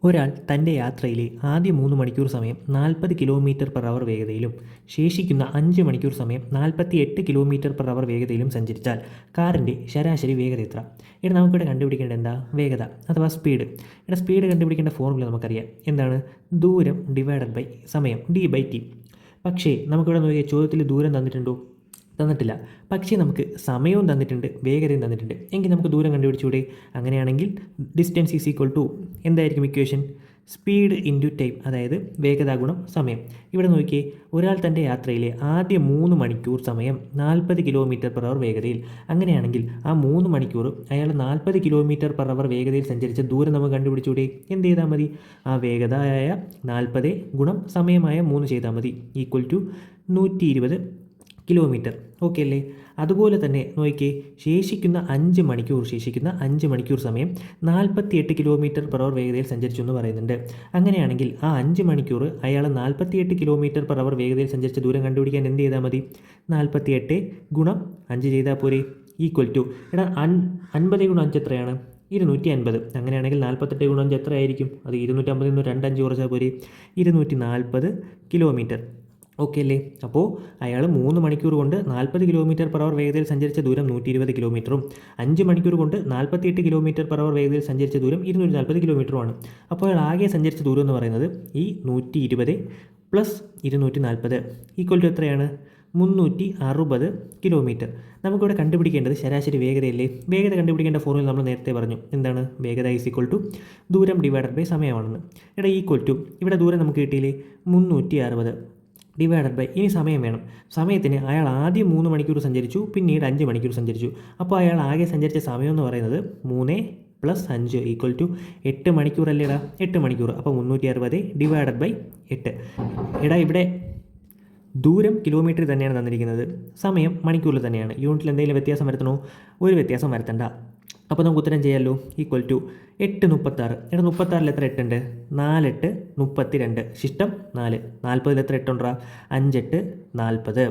ഒരാൾ തൻ്റെ യാത്രയിലെ ആദ്യ 3 മണിക്കൂർ സമയം 40 km/h വേഗതയിലും ശേഷിക്കുന്ന 5 മണിക്കൂർ സമയം 48 km/h വേഗതയിലും സഞ്ചരിച്ചാൽ കാറിൻ്റെ ശരാശരി വേഗത എത്ര? ഇവിടെ നമുക്കിവിടെ കണ്ടുപിടിക്കേണ്ട എന്താ? വേഗത അഥവാ സ്പീഡ്. ഇവിടെ സ്പീഡ് കണ്ടുപിടിക്കേണ്ട ഫോർമുല നമുക്കറിയാം. എന്താണ്? ദൂരം ഡിവൈഡഡ് ബൈ സമയം, d/t. പക്ഷേ നമുക്കിവിടെ നോക്കിയ ചോദ്യത്തിൽ ദൂരം തന്നിട്ടുണ്ടോ? തന്നിട്ടില്ല. പക്ഷേ നമുക്ക് സമയവും തന്നിട്ടുണ്ട്, വേഗതയും തന്നിട്ടുണ്ട്. എങ്കിൽ നമുക്ക് ദൂരം കണ്ടുപിടിച്ചൂടെ? അങ്ങനെയാണെങ്കിൽ ഡിസ്റ്റൻസ് ഈസ് ഈക്വൽ ടു എന്തായിരിക്കും ഇക്വേഷൻ? സ്പീഡ് ഇൻറ്റു ടൈം, അതായത് വേഗത ഗുണം സമയം. ഇവിടെ നോക്കിയേ, ഒരാൾ തൻ്റെ യാത്രയിലെ ആദ്യ 3 മണിക്കൂർ സമയം 40 km/h വേഗതയിൽ, അങ്ങനെയാണെങ്കിൽ ആ 3 മണിക്കൂർ അയാൾ 40 km/h വേഗതയിൽ സഞ്ചരിച്ച ദൂരം നമുക്ക് കണ്ടുപിടിച്ചൂടെ? എന്ത് ചെയ്താൽ മതി? ആ വേഗതയായ 40 ഗുണം സമയമായ 3 ചെയ്താൽ മതി, ഈക്വൽ ടു 120 കിലോമീറ്റർ. ഓക്കെ അല്ലേ? അതുപോലെ തന്നെ നോക്കിയേ, ശേഷിക്കുന്ന 5 മണിക്കൂർ സമയം 48 km/h വേഗതയിൽ സഞ്ചരിച്ചു എന്ന് പറയുന്നുണ്ട്. അങ്ങനെയാണെങ്കിൽ ആ 5 മണിക്കൂർ അയാൾ 48 km/h വേഗതയിൽ സഞ്ചരിച്ച ദൂരം കണ്ടുപിടിക്കാൻ എന്ത് ചെയ്താൽ മതി? 48 ഗുണം 5 ചെയ്താൽ പോരെ, ഈക്വൽ ടു 50 ഗുണം 5 എത്രയാണ്? 250. അങ്ങനെയാണെങ്കിൽ 48 ഗുണം 5 എത്രയായിരിക്കും? അത് 250 നിന്ന് 2 5 കുറച്ചാൽ പോരെ, 240 കിലോമീറ്റർ. ഓക്കെ അല്ലേ? അപ്പോൾ അയാൾ 3 മണിക്കൂർ കൊണ്ട് 40 km/h വേഗതയിൽ സഞ്ചരിച്ച ദൂരം 120 കിലോമീറ്ററും 5 മണിക്കൂർ കൊണ്ട് 48 km/h വേഗതയിൽ സഞ്ചരിച്ച ദൂരം 240 കിലോമീറ്ററുമാണ്. അപ്പോൾ അയാൾ ആകെ സഞ്ചരിച്ച ദൂരം എന്ന് പറയുന്നത് ഈ 120 പ്ലസ് 240 ഈക്വൽ ടു എത്രയാണ്? 360 കിലോമീറ്റർ. നമുക്കിവിടെ കണ്ടുപിടിക്കേണ്ടത് ശരാശരി വേഗതയല്ലേ? വേഗത കണ്ടുപിടിക്കേണ്ട ഫോർമുല നമ്മൾ നേരത്തെ പറഞ്ഞു. എന്താണ്? വേഗത ഈസ് ഈക്വൽ ടു ദൂരം ഡിവൈഡഡ് ബൈ സമയമാണെന്ന്. ഇവിടെ ഈക്വൽ ടു, ഇവിടെ ദൂരം നമുക്ക് കിട്ടിയില്ലേ? 360 ഡിവൈഡഡ് ബൈ, ഇനി സമയം വേണം. സമയത്തിന് അയാൾ ആദ്യം 3 മണിക്കൂർ സഞ്ചരിച്ചു, പിന്നീട് 5 മണിക്കൂർ സഞ്ചരിച്ചു. അപ്പോൾ അയാൾ ആകെ സഞ്ചരിച്ച സമയം എന്ന് പറയുന്നത് 3 + 5 ഈക്വൽ ടു 8 മണിക്കൂർ അല്ലേടാ? 8 മണിക്കൂർ. അപ്പോൾ 360 ഡിവൈഡഡ് ബൈ 8. എടാ, ഇവിടെ ദൂരം കിലോമീറ്ററിൽ തന്നെയാണ് തന്നിരിക്കുന്നത്, സമയം മണിക്കൂറിൽ തന്നെയാണ്. യൂണിറ്റിൽ എന്തെങ്കിലും വ്യത്യാസം വരുത്തണോ? ഒരു വ്യത്യാസം വരുത്തണ്ട. അപ്പോൾ നമുക്ക് ഉത്തരം ചെയ്യാമല്ലോ. Equal to 8×36. എടാ, 36 എത്ര 8 ഉണ്ട്? 4 8 32. ശിഷ്ടം 4. 40 എത്ര 8 ഉണ്ടാ? 5 8 40.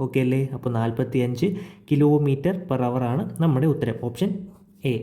ഓക്കെ അല്ലേ? അപ്പോൾ 45 km/h ആണ് നമ്മുടെ ഉത്തരം. Option A.